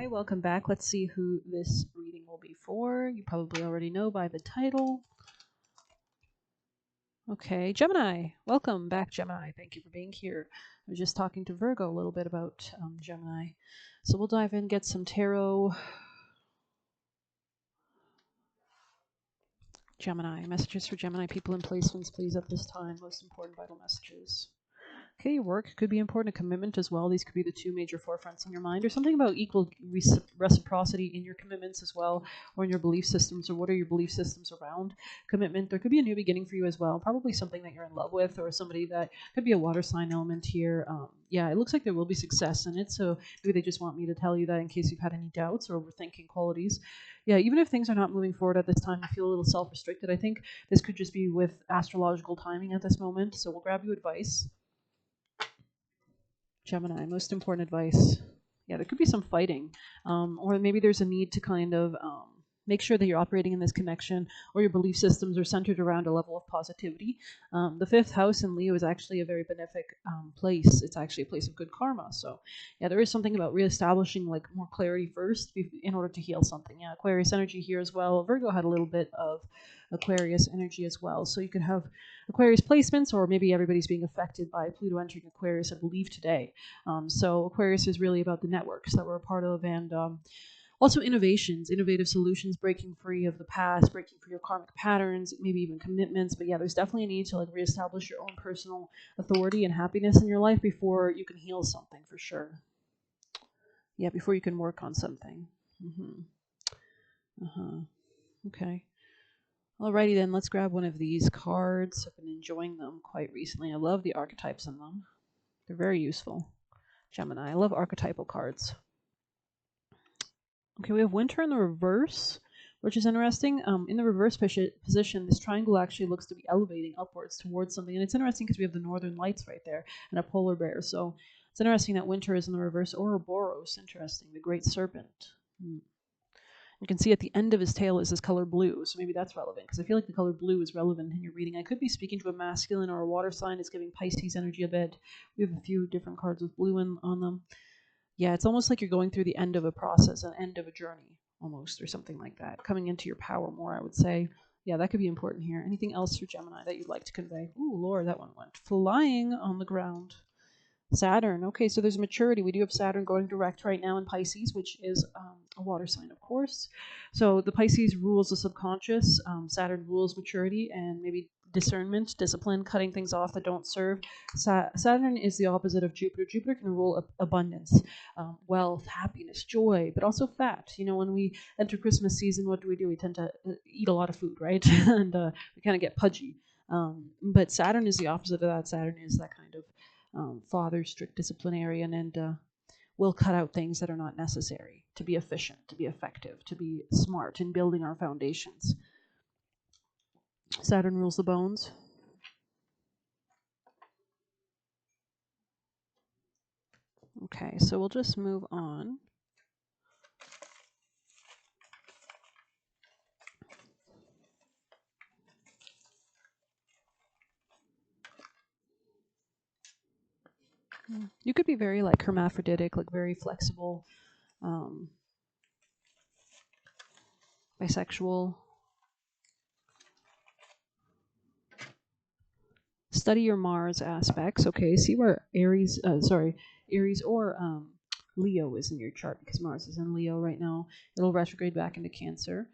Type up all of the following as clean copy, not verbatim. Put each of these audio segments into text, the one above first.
Hi, welcome back. Let's see who this reading will be for. You probably already know by the title. Okay, Gemini. Welcome back, Gemini. Thank you for being here. I was just talking to Virgo a little bit about Gemini. So we'll dive in, get some tarot. Gemini. Messages for Gemini people and placements, please, at this time. Most important vital messages. Okay, your work could be important, a commitment as well. These could be the two major forefronts in your mind, or something about equal reciprocity in your commitments as well, or in your belief systems, or what are your belief systems around commitment. There could be a new beginning for you as well, probably something that you're in love with, or somebody that could be a water sign element here. Yeah, it looks like there will be success in it, so maybe they just want me to tell you that in case you've had any doubts or overthinking qualities. Yeah, even if things are not moving forward at this time, you feel a little self-restricted. I think this could just be with astrological timing at this moment, so we'll grab you advice. Gemini, most important advice. Yeah, there could be some fighting, or maybe there's a need to kind of make sure that you're operating in this connection, or your belief systems are centered around a level of positivity. The fifth house in Leo is actually a very benefic place. It's actually a place of good karma. So, yeah, there is something about reestablishing like more clarity first in order to heal something. Yeah, Aquarius energy here as well. Virgo had a little bit of Aquarius energy as well. So you could have Aquarius placements, or maybe everybody's being affected by Pluto entering Aquarius, I believe, today. So Aquarius is really about the networks that we're a part of, and also innovations, innovative solutions, breaking free of the past, breaking free of karmic patterns, maybe even commitments. But yeah, there's definitely a need to like reestablish your own personal authority and happiness in your life before you can heal something, for sure. Yeah, before you can work on something. Okay. Alrighty then, let's grab one of these cards. I've been enjoying them quite recently. I love the archetypes in them. They're very useful. Gemini, I love archetypal cards. Okay, we have Winter in the reverse, which is interesting. In the reverse position, this triangle actually looks to be elevating upwards towards something. And it's interesting because we have the northern lights right there and a polar bear. So it's interesting that Winter is in the reverse. Ouroboros, interesting, the great serpent. You can see at the end of his tail is this color blue, so maybe that's relevant, because I feel like the color blue is relevant in your reading. I could be speaking to a masculine or a water sign. It's giving Pisces energy a bit. We have a few different cards with blue on them. Yeah, it's almost like you're going through the end of a process, an end of a journey, almost, or something like that. Coming into your power more, I would say. Yeah, that could be important here. Anything else for Gemini that you'd like to convey? Ooh, Lord, that one went flying on the ground. Saturn. Okay, so there's maturity. We do have Saturn going direct right now in Pisces, which is a water sign, of course. So the Pisces rules the subconscious. Saturn rules maturity and maybe discernment, discipline, cutting things off that don't serve. Saturn is the opposite of Jupiter. Jupiter can rule abundance, wealth, happiness, joy, but also fat. You know, when we enter Christmas season, what do? We tend to eat a lot of food, right? And we kind of get pudgy. But Saturn is the opposite of that. Saturn is that kind of father, strict disciplinarian, and will cut out things that are not necessary to be efficient, to be effective, to be smart in building our foundations. Saturn rules the bones. Okay, so we'll just move on. You could be very like hermaphroditic, like very flexible, bisexual. Study your Mars aspects. Okay, see where Aries or Leo is in your chart, because Mars is in Leo right now. It'll retrograde back into Cancer.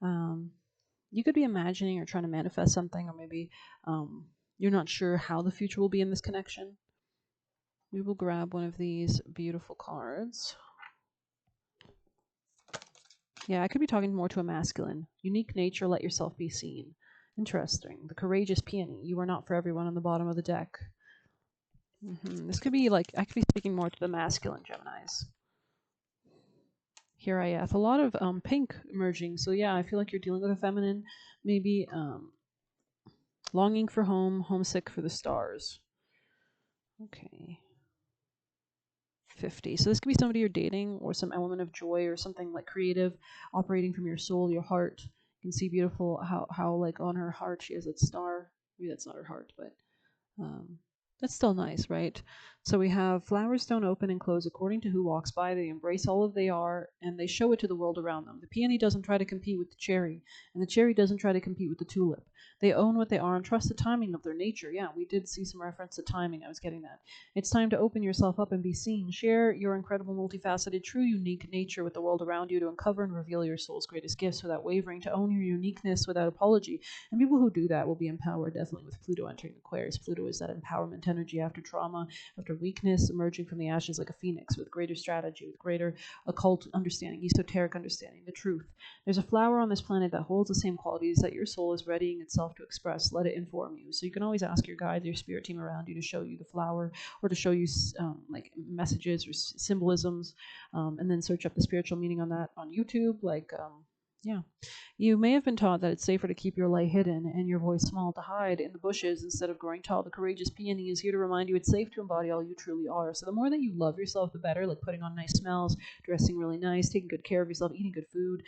You could be imagining or trying to manifest something, or maybe you're not sure how the future will be in this connection. We will grab one of these beautiful cards. Yeah, I could be talking more to a masculine. Unique nature, let yourself be seen. Interesting. The courageous peony. You are not for everyone on the bottom of the deck. This could be like, I could be speaking more to the masculine Geminis. Here I have a lot of pink emerging. So yeah, I feel like you're dealing with a feminine, maybe longing for home, homesick for the stars. Okay. 50. So this could be somebody you're dating, or some element of joy, or something like creative, operating from your soul, your heart. You can see beautiful how like on her heart she has that star. Maybe that's not her heart, but that's still nice, right? So we have flowers don't open and close according to who walks by. They embrace all of they are and they show it to the world around them. The peony doesn't try to compete with the cherry, and the cherry doesn't try to compete with the tulip. They own what they are and trust the timing of their nature. Yeah, we did see some reference to timing. I was getting that. It's time to open yourself up and be seen. Share your incredible, multifaceted, true, unique nature with the world around you to uncover and reveal your soul's greatest gifts without wavering, to own your uniqueness without apology. And people who do that will be empowered, definitely, with Pluto entering Aquarius. Pluto is that empowerment energy after trauma, after weakness, emerging from the ashes like a phoenix, with greater strategy, with greater occult understanding, esoteric understanding, the truth. There's a flower on this planet that holds the same qualities that your soul is readying itself to express. Let it inform you. So you can always ask your guides, your spirit team around you, to show you the flower, or to show you like messages or symbolisms, and then search up the spiritual meaning on that on YouTube. Yeah. You may have been taught that it's safer to keep your light hidden and your voice small, to hide in the bushes instead of growing tall. The courageous peony is here to remind you it's safe to embody all you truly are. So the more that you love yourself, the better, like putting on nice smells, dressing really nice, taking good care of yourself, eating good food.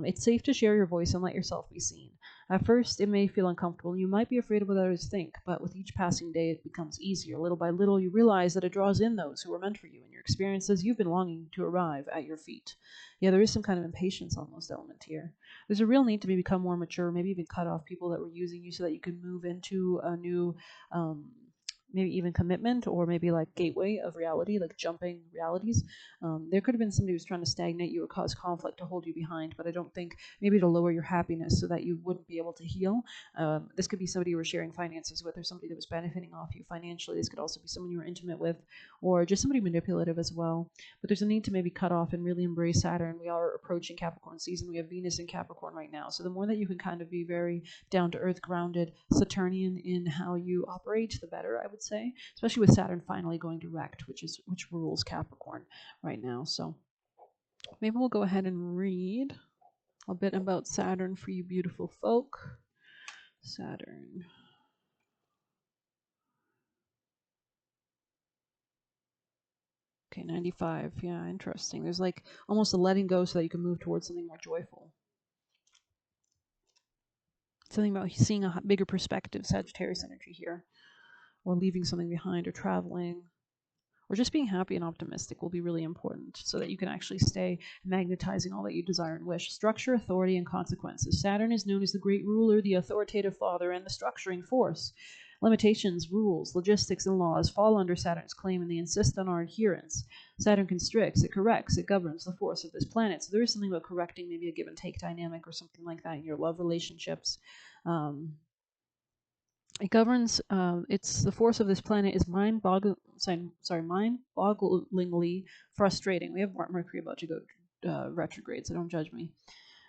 It's safe to share your voice and let yourself be seen. At first, it may feel uncomfortable. You might be afraid of what others think, but with each passing day, it becomes easier. Little by little, you realize that it draws in those who are meant for you, and your experiences you've been longing to arrive at your feet. Yeah, there is some kind of impatience almost element here. There's a real need to maybe become more mature, maybe even cut off people that were using you so that you can move into a new, maybe even commitment, or maybe like gateway of reality, like jumping realities. There could have been somebody who's trying to stagnate you or cause conflict to hold you behind, but I don't think, maybe to lower your happiness so that you wouldn't be able to heal. This could be somebody you were sharing finances with, or somebody that was benefiting off you financially. This could also be someone you were intimate with, or just somebody manipulative as well. But there's a need to maybe cut off and really embrace Saturn. We are approaching Capricorn season. We have Venus in Capricorn right now. So the more that you can kind of be very down to earth, grounded, Saturnian in how you operate, the better, I would say. Especially with Saturn finally going direct, which rules Capricorn right now. So maybe we'll go ahead and read a bit about Saturn for you beautiful folk. Saturn. Okay, 95. Yeah, interesting. There's like almost a letting go so that you can move towards something more joyful. Something about seeing a bigger perspective, Sagittarius energy here, or leaving something behind, or traveling, or just being happy and optimistic will be really important so that you can actually stay magnetizing all that you desire and wish. Structure, authority, and consequences. Saturn is known as the great ruler, the authoritative father, and the structuring force. Limitations, rules, logistics, and laws fall under Saturn's claim, and they insist on our adherence. Saturn constricts, it corrects, it governs the force of this planet. So there is something about correcting, maybe a give and take dynamic or something like that in your love relationships. It governs. It's the force of this planet is mind-bogglingly frustrating. We have Mercury about to go retrograde, so don't judge me.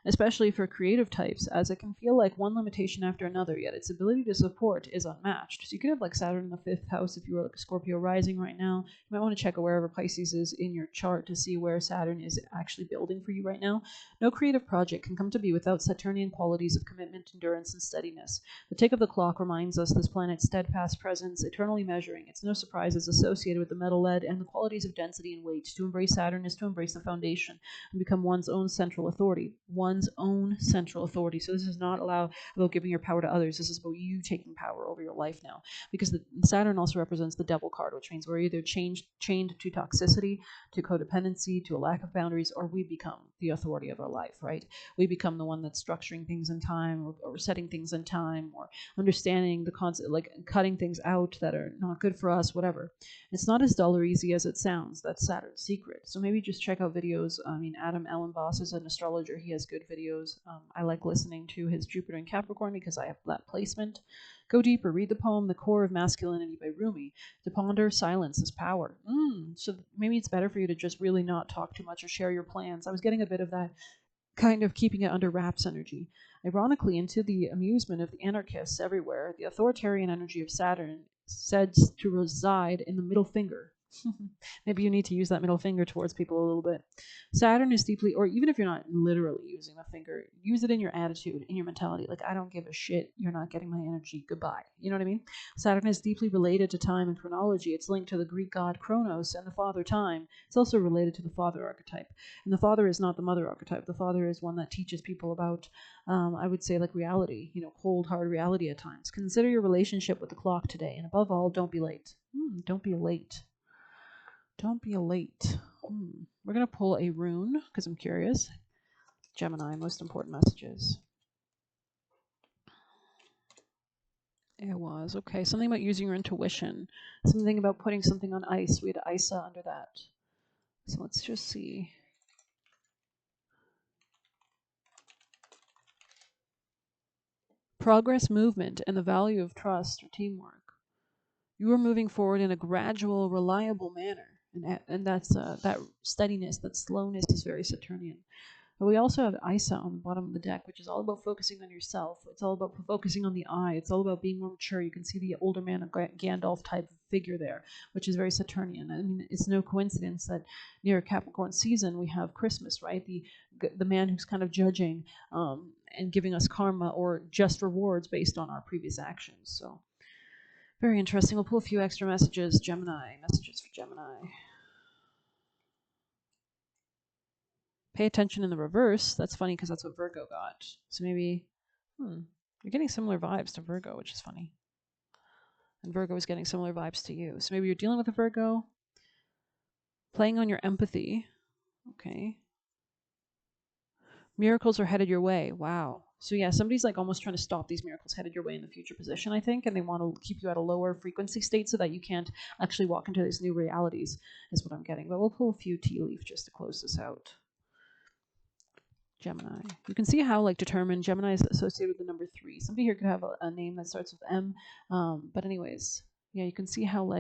Especially for creative types, as it can feel like one limitation after another, yet its ability to support is unmatched. So you could have like Saturn in the 5th house if you were like a Scorpio rising right now. You might want to check out wherever Pisces is in your chart to see where Saturn is actually building for you right now. No creative project can come to be without Saturnian qualities of commitment, endurance, and steadiness. The tick of the clock reminds us this planet's steadfast presence, eternally measuring. It's no surprise it's associated with the metal lead and the qualities of density and weight. To embrace Saturn is to embrace the foundation and become one's own central authority. One's own central authority. So this is not about giving your power to others. This is about you taking power over your life now. Because the Saturn also represents the devil card, which means we're either chained to toxicity, to codependency, to a lack of boundaries, or we become the authority of our life, right? We become the one that's structuring things in time, or setting things in time, or understanding the concept, like cutting things out that are not good for us, whatever. It's not as dull or easy as it sounds. That's Saturn's secret. So maybe just check out videos. I mean, Adam Ellenboss is an astrologer. He has good videos. I like listening to his Jupiter in Capricorn because I have that placement. Go deeper. Read the poem The Core of Masculinity by Rumi. To ponder silence is power. So maybe it's better for you to just really not talk too much or share your plans. I was getting a bit of that kind of keeping it under wraps energy. Ironically, into the amusement of the anarchists everywhere, the authoritarian energy of Saturn said to reside in the middle finger. Maybe you need to use that middle finger towards people a little bit. Saturn is deeply, or even if you're not literally using the finger, use it in your attitude, in your mentality. Like, I don't give a shit. You're not getting my energy. Goodbye. You know what I mean? Saturn is deeply related to time and chronology. It's linked to the Greek god Kronos and the father time. It's also related to the father archetype. And the father is not the mother archetype. The father is one that teaches people about, I would say, like reality, cold, hard reality at times. Consider your relationship with the clock today. And above all, don't be late. Don't be late. Don't be late. We're going to pull a rune because I'm curious. Gemini, most important messages. It was. Okay, something about using your intuition. Something about putting something on ice. We had Isa under that. So let's just see. Progress, movement, and the value of trust or teamwork. You are moving forward in a gradual, reliable manner. And that's that steadiness, that slowness is very Saturnian. But we also have Isa on the bottom of the deck, which is all about focusing on yourself. It's all about focusing on the eye. It's all about being more mature. You can see the older man, a Gandalf type of figure there, which is very Saturnian. I mean, it's no coincidence that near Capricorn season we have Christmas, right? The man who's kind of judging and giving us karma or just rewards based on our previous actions. So very interesting. We'll pull a few extra messages. Gemini, messages for Gemini. Pay attention in the reverse. That's funny because that's what Virgo got. So maybe, you're getting similar vibes to Virgo, which is funny. And Virgo is getting similar vibes to you. So maybe you're dealing with a Virgo, playing on your empathy. Okay. Miracles are headed your way. Wow. So yeah, somebody's like almost trying to stop these miracles headed your way in the future position, I think, and they want to keep you at a lower frequency state so that you can't actually walk into these new realities, is what I'm getting. But we'll pull a few tea leaf just to close this out. Gemini. You can see how determined. Gemini is associated with the number 3. Somebody here could have a name that starts with M. But anyways, yeah, you can see how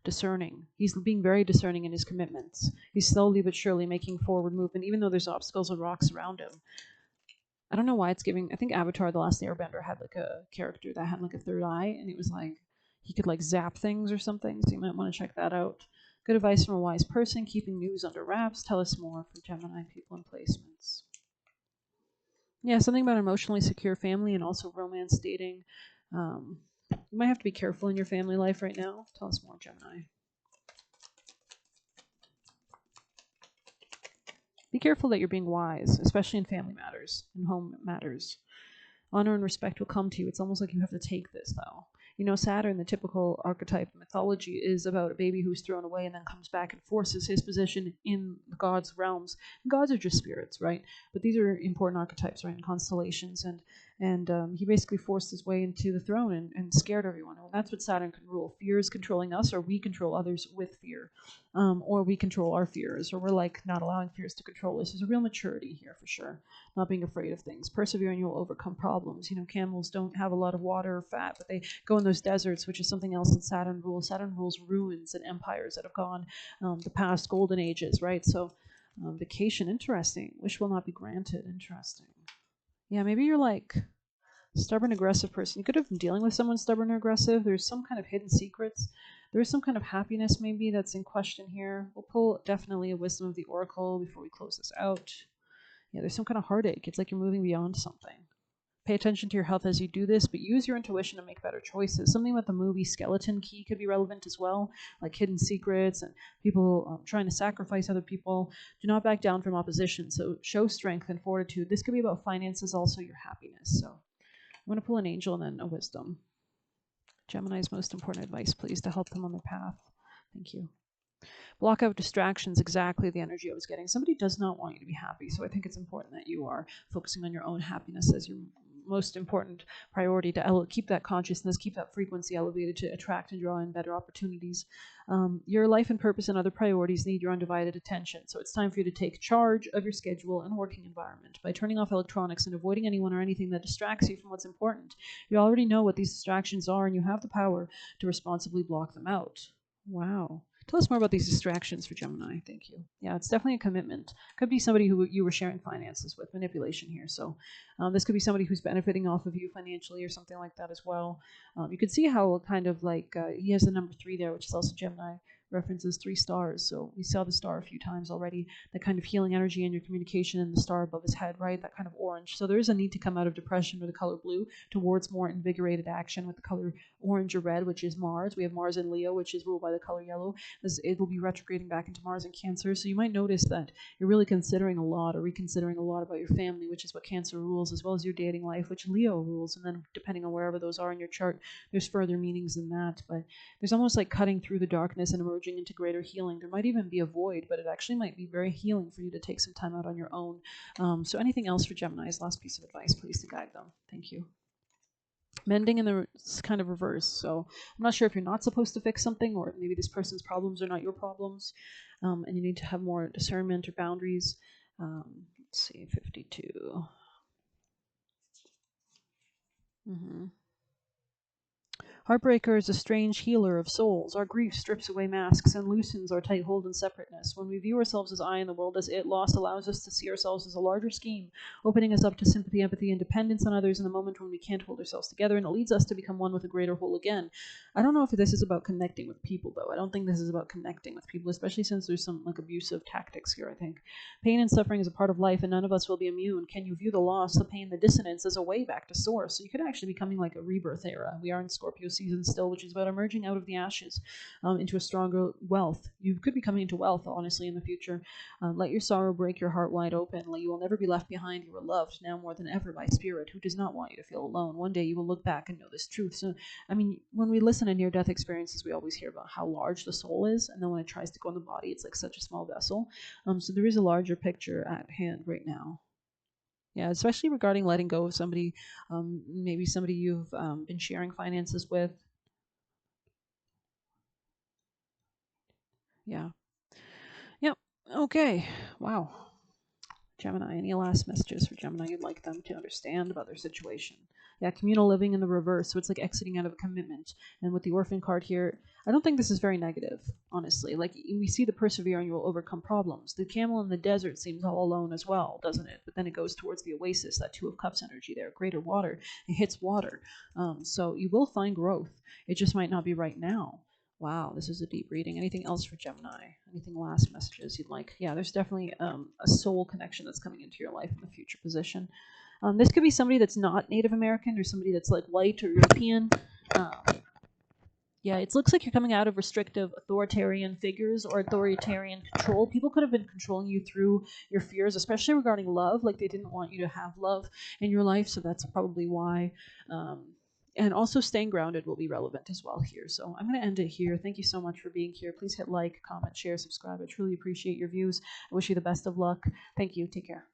discerning. He's being very discerning in his commitments. He's slowly but surely making forward movement, even though there's obstacles and rocks around him. I don't know why it's giving. I think Avatar: The Last Airbender had a character that had a third eye, and it was he could zap things or something. So you might want to check that out. Good advice from a wise person. Keeping news under wraps. Tell us more for Gemini people and placements. Yeah, something about emotionally secure family and also romance dating. You might have to be careful in your family life right now. Tell us more, Gemini. Be careful that you're being wise, especially in family matters, in home matters. Honor and respect will come to you. It's almost like you have to take this, though. You know, Saturn, the typical archetype mythology, is about a baby who's thrown away and then comes back and forces his position in the gods' realms. And gods are just spirits, right? But these are important archetypes, right? And constellations. And he basically forced his way into the throne and scared everyone. And that's what Saturn can rule. Fear is controlling us, or we control others with fear. Or we control our fears, or we're not allowing fears to control us. There's a real maturity here for sure. Not being afraid of things. Persevering, you will overcome problems. You know, camels don't have a lot of water or fat, but they go in those deserts, which is something else that Saturn rules. Saturn rules ruins and empires that have gone the past golden ages, right? So vacation, interesting. Wish will not be granted, interesting. Yeah, maybe you're stubborn, aggressive person. You could have been dealing with someone stubborn or aggressive. There's some kind of hidden secrets. There is some kind of happiness maybe that's in question here. We'll pull definitely a wisdom of the oracle before we close this out. Yeah, there's some kind of heartache. It's like you're moving beyond something. Pay attention to your health as you do this, but use your intuition to make better choices. Something about the movie Skeleton Key could be relevant as well, like hidden secrets and people trying to sacrifice other people. Do not back down from opposition, so show strength and fortitude. This could be about finances, also your happiness. So I'm going to pull an angel and then a wisdom. Gemini's most important advice, please, to help them on their path. Thank you. Block out distractions, exactly the energy I was getting. Somebody does not want you to be happy, so I think it's important that you are focusing on your own happiness as your most important priority to keep that consciousness, keep that frequency elevated to attract and draw in better opportunities. Your life and purpose and other priorities need your undivided attention, so it's time for you to take charge of your schedule and working environment by turning off electronics and avoiding anyone or anything that distracts you from what's important. You already know what these distractions are, and you have the power to responsibly block them out. Wow. Tell us more about these distractions for Gemini. Thank you. Yeah, it's definitely a commitment. Could be somebody who you were sharing finances with, manipulation here. So this could be somebody who's benefiting off of you financially or something like that as well. You could see how kind of he has the number 3 there, which is also Gemini, references 3 stars. So we saw the star a few times already, that kind of healing energy in your communication and the star above his head, right? That kind of orange. So there is a need to come out of depression with the color blue towards more invigorated action with the color orange or red, which is Mars. We have Mars in Leo, which is ruled by the color yellow. It will be retrograding back into Mars in Cancer. So you might notice that you're really considering a lot or reconsidering a lot about your family, which is what Cancer rules, as well as your dating life, which Leo rules. And then depending on wherever those are in your chart, there's further meanings than that. But there's almost like cutting through the darkness and emerging merging into greater healing. There might even be a void, but it actually might be very healing for you to take some time out on your own. So anything else for Gemini's? Last piece of advice, please, to guide them. Thank you. Mending in the kind of reverse. So I'm not sure if you're not supposed to fix something, or maybe this person's problems are not your problems, and you need to have more discernment or boundaries. Let's see, 52. Mm-hmm. Heartbreaker is a strange healer of souls. Our grief strips away masks and loosens our tight hold and separateness. When we view ourselves as I and the world as it, loss allows us to see ourselves as a larger scheme, opening us up to sympathy, empathy, and dependence on others in the moment when we can't hold ourselves together, and it leads us to become one with a greater whole again. I don't know if this is about connecting with people, though. I don't think this is about connecting with people, especially since there's some abusive tactics here, I think. Pain and suffering is a part of life, and none of us will be immune. Can you view the loss, the pain, the dissonance as a way back to source? So you could actually be coming like a rebirth era. We are in Scorpio season still, which is about emerging out of the ashes into a stronger wealth. You could be coming into wealth, honestly, in the future. Let your sorrow break your heart wide open. You will never be left behind. You are loved now more than ever by Spirit, who does not want you to feel alone. One day you will look back and know this truth. So, when we listen to near-death experiences, we always hear about how large the soul is, and then when it tries to go in the body, it's like such a small vessel. So there is a larger picture at hand right now. Yeah, especially regarding letting go of somebody, maybe somebody you've been sharing finances with. Yeah. Yep. Okay. Wow. Gemini, any last messages for Gemini you'd like them to understand about their situation? Yeah, communal living in the reverse. So it's like exiting out of a commitment. And with the orphan card here, I don't think this is very negative, honestly. We see the persevere and you will overcome problems. The camel in the desert seems all alone as well, doesn't it? But then it goes towards the oasis, that Two of Cups energy there, greater water. It hits water. So you will find growth. It just might not be right now. Wow, this is a deep reading. Anything else for Gemini? Anything last messages you'd like? Yeah, there's definitely a soul connection that's coming into your life in the future position. This could be somebody that's not Native American or somebody that's like white or European. Yeah, it looks like you're coming out of restrictive authoritarian figures or authoritarian control. People could have been controlling you through your fears, especially regarding love. Like they didn't want you to have love in your life, so that's probably why. And also staying grounded will be relevant as well here. So I'm going to end it here. Thank you so much for being here. Please hit like, comment, share, subscribe. I truly appreciate your views. I wish you the best of luck. Thank you. Take care.